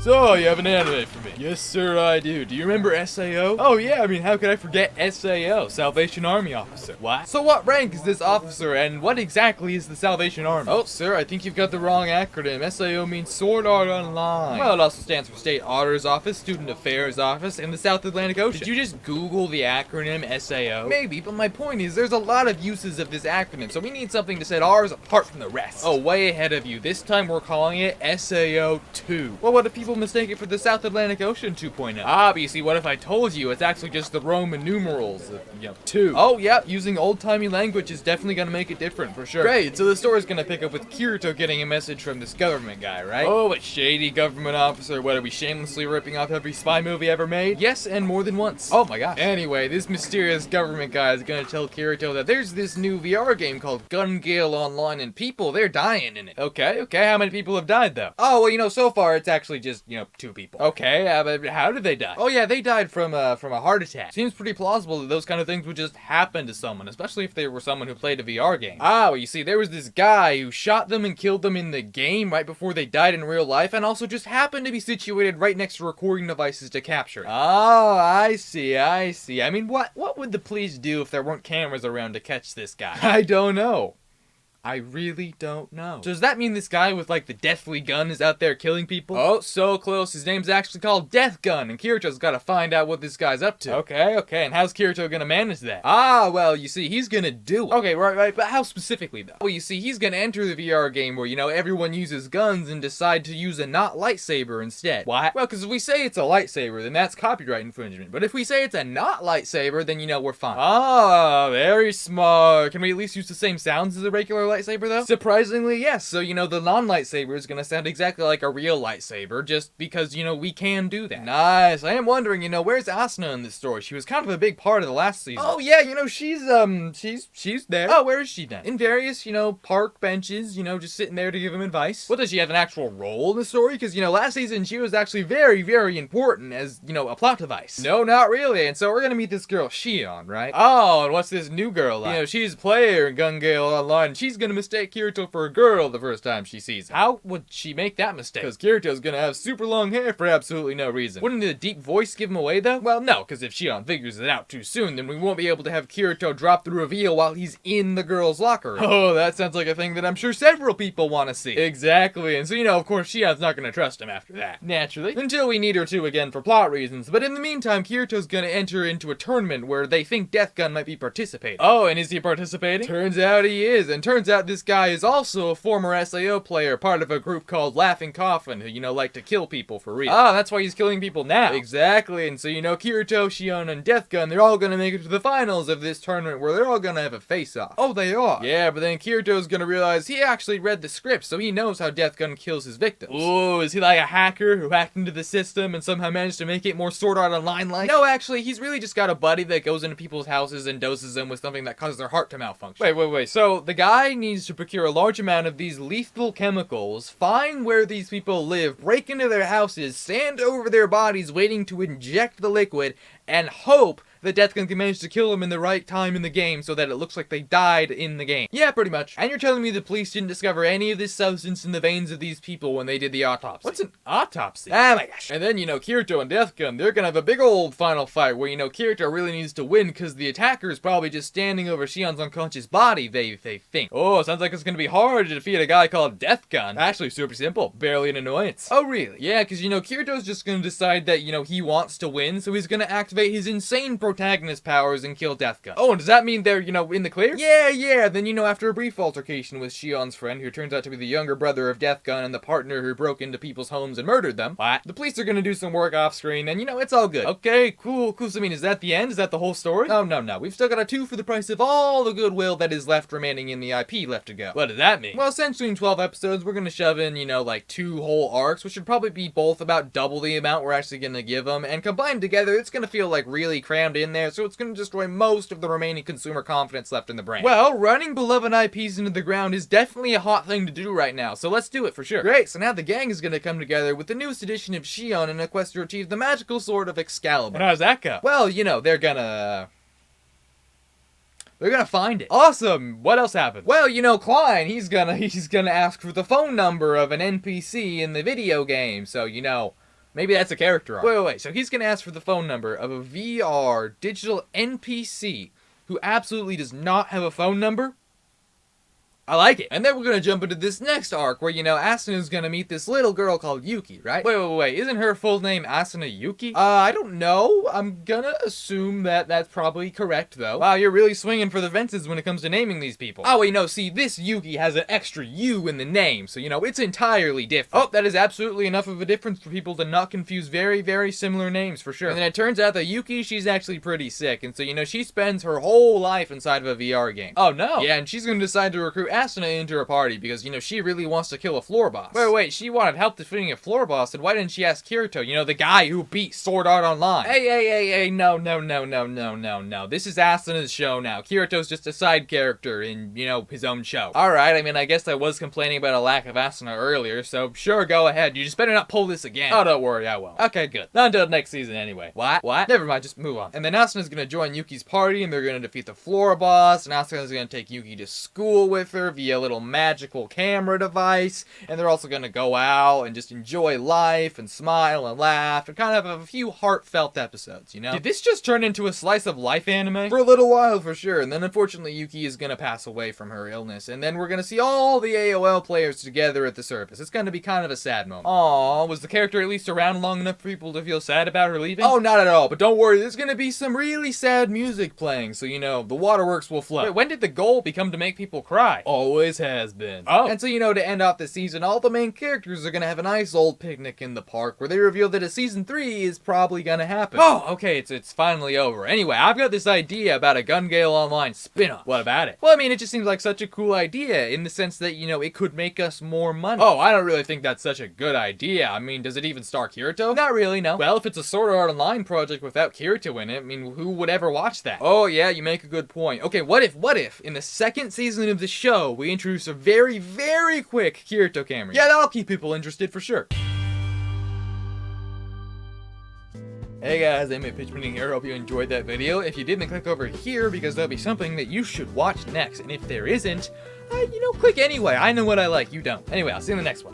So, you have an anime for me? Yes, sir, I do. Do you remember SAO? Oh, yeah, I mean, how could I forget SAO, Salvation Army Officer? What? So what rank is this officer, and what exactly is the Salvation Army? Oh, sir, I think you've got the wrong acronym. SAO means Sword Art Online. Well, it also stands for State Auditor's Office, Student Affairs Office, in the South Atlantic Ocean. Did you just Google the acronym SAO? Maybe, but my point is, there's a lot of uses of this acronym, so we need something to set ours apart from the rest. Oh, way ahead of you. This time we're calling it SAO 2. Well, what if people mistake it for the South Atlantic Ocean 2.0? Ah, but you see, what if I told you it's actually just the Roman numerals, 2? Oh, yep, using old-timey language is definitely gonna make it different, for sure. Great, so the story's gonna pick up with Kirito getting a message from this government guy, right? Oh, a shady government officer. What, are we shamelessly ripping off every spy movie ever made? Yes, and more than once. Oh my gosh. Anyway, this mysterious government guy is gonna tell Kirito that there's this new VR game called Gungale Online, and people, they're dying in it. Okay, how many people have died, though? Oh, well, so far it's actually just, 2 people. Okay, but how did they die? Oh yeah, they died from a heart attack. Seems pretty plausible that those kind of things would just happen to someone, especially if they were someone who played a VR game. Ah, well, you see, there was this guy who shot them and killed them in the game right before they died in real life, and also just happened to be situated right next to recording devices to capture it. Oh, I see. I mean, what would the police do if there weren't cameras around to catch this guy? I don't know. I really don't know. So does that mean this guy with, the deathly gun is out there killing people? Oh, so close. His name's actually called Death Gun, and Kirito's gotta find out what this guy's up to. Okay, and how's Kirito gonna manage that? Ah, well, you see, he's gonna do it. Okay, right, but how specifically, though? Well, you see, he's gonna enter the VR game where, everyone uses guns and decide to use a not lightsaber instead. What? Well, because if we say it's a lightsaber, then that's copyright infringement. But if we say it's a not lightsaber, then, we're fine. Ah, very smart. Can we at least use the same sounds as a regular lightsaber, though? Surprisingly, yes. So, the non-lightsaber is gonna sound exactly like a real lightsaber, just because, we can do that. Nice. I am wondering, where's Asuna in this story? She was kind of a big part of the last season. Oh, yeah, she's there. Oh, where is she then? In various, park benches, just sitting there to give him advice. What, does she have an actual role in the story? Because, last season she was actually very, very important as, a plot device. No, not really. And so we're gonna meet this girl, Sinon, right? Oh, and what's this new girl like? She's a player in Gungale Online, and she's gonna mistake Kirito for a girl the first time she sees him. How would she make that mistake? Because Kirito's gonna have super long hair for absolutely no reason. Wouldn't the deep voice give him away, though? Well, no, because if Sinon figures it out too soon, then we won't be able to have Kirito drop the reveal while he's in the girl's locker room. Oh, that sounds like a thing that I'm sure several people want to see. Exactly, and so, of course, Shion's not gonna trust him after that. Naturally. Until we need her to again for plot reasons, but in the meantime, Kirito's gonna enter into a tournament where they think Death Gun might be participating. Oh, and is he participating? Turns out he is, and turns out this guy is also a former SAO player, part of a group called Laughing Coffin, who, like to kill people for real. Ah, that's why he's killing people now. Exactly, and so, Kirito, Shion, and Death Gun, they're all gonna make it to the finals of this tournament where they're all gonna have a face-off. Oh, they are? Yeah, but then Kirito's gonna realize he actually read the script, so he knows how Death Gun kills his victims. Ooh, is he like a hacker who hacked into the system and somehow managed to make it more Sword Art Online-like? No, actually, he's really just got a buddy that goes into people's houses and doses them with something that causes their heart to malfunction. Wait, so the guy needs to procure a large amount of these lethal chemicals, find where these people live, break into their houses, stand over their bodies waiting to inject the liquid, and hope that Death Gun can manage to kill them in the right time in the game so that it looks like they died in the game. Yeah, pretty much. And you're telling me the police didn't discover any of this substance in the veins of these people when they did the autopsy? What's an autopsy? Oh my gosh. And then, Kirito and Death Gun, they're gonna have a big old final fight where, Kirito really needs to win because the attacker is probably just standing over Shion's unconscious body, they think. Oh, sounds like it's gonna be hard to defeat a guy called Death Gun. Actually, super simple. Barely an annoyance. Oh, really? Yeah, because, Kirito's just gonna decide that, he wants to win, so he's gonna activate his insane protagonist powers and kill Death Gun. Oh, and does that mean they're, in the clear? Yeah. Then, after a brief altercation with Shion's friend, who turns out to be the younger brother of Death Gun and the partner who broke into people's homes and murdered them, the police are gonna do some work off screen, and, it's all good. Okay, cool. So, I mean, is that the end? Is that the whole story? Oh, no. We've still got a 2 for the price of all the goodwill that is left remaining in the IP left to go. What does that mean? Well, essentially, in 12 episodes, we're gonna shove in, 2 whole arcs, which should probably be both about double the amount we're actually gonna give them, and combined together, it's gonna feel, really crammed in there, so it's gonna destroy most of the remaining consumer confidence left in the brand. Well, running beloved IPs into the ground is definitely a hot thing to do right now, so let's do it for sure. Great, so now the gang is gonna come together with the newest edition of Shion in a quest to achieve the magical sword of Excalibur. And how does that go? Well, they're gonna find it. Awesome! What else happened? Well, KLEIN, he's gonna ask for the phone number of an NPC in the video game, so, Maybe that's a character arc. Wait. So he's gonna ask for the phone number of a VR digital NPC who absolutely does not have a phone number? I like it. And then we're gonna jump into this next arc where, Asuna's gonna meet this little girl called Yuki, right? Wait. Isn't her full name Asuna Yuki? I don't know. I'm gonna assume that that's probably correct, though. Wow, you're really swinging for the fences when it comes to naming these people. Oh, wait, no, see, this Yuki has an extra U in the name, so, it's entirely different. Oh, that is absolutely enough of a difference for people to not confuse very, very similar names, for sure. And then it turns out that Yuki, she's actually pretty sick, and so, she spends her whole life inside of a VR game. Oh, no. Yeah, and she's gonna decide to recruit Asuna into her party because, she really wants to kill a floor boss. Wait, she wanted help defeating a floor boss, and why didn't she ask Kirito, the guy who beat Sword Art Online? Hey, no. This is Asuna's show now. Kirito's just a side character in, his own show. Alright, I guess I was complaining about a lack of Asuna earlier, so sure, go ahead. You just better not pull this again. Oh, don't worry, I won't. Okay, good. Not until next season anyway. What? Never mind, just move on. And then Asuna's gonna join Yuki's party, and they're gonna defeat the floor boss, and Asuna's gonna take Yuki to school with her via a little magical camera device, and they're also gonna go out and just enjoy life and smile and laugh and kind of have a few heartfelt episodes, Did this just turn into a slice of life anime? For a little while, for sure, and then unfortunately Yuki is gonna pass away from her illness, and then we're gonna see all the AOL players together at the surface. It's gonna be kind of a sad moment. Aww, was the character at least around long enough for people to feel sad about her leaving? Oh, not at all, but don't worry, there's gonna be some really sad music playing, so the waterworks will flow. Wait, when did the goal become to make people cry? Always has been. Oh. And so, to end off the season, all the main characters are gonna have a nice old picnic in the park where they reveal that a season 3 is probably gonna happen. Oh, okay, it's finally over. Anyway, I've got this idea about a Gungale Online spin-off. What about it? Well, it just seems like such a cool idea in the sense that, it could make us more money. Oh, I don't really think that's such a good idea. Does it even star Kirito? Not really, no. Well, if it's a Sword Art Online project without Kirito in it, who would ever watch that? Oh, yeah, you make a good point. Okay, what if, in the second season of the show, we introduce a very, very quick Kirito camera? Yeah, that'll keep people interested for sure. Hey guys, I'm Pitchmaning here. Hope you enjoyed that video. If you didn't, click over here because there'll be something that you should watch next. And if there isn't, click anyway. I know what I like, you don't. Anyway, I'll see you in the next one.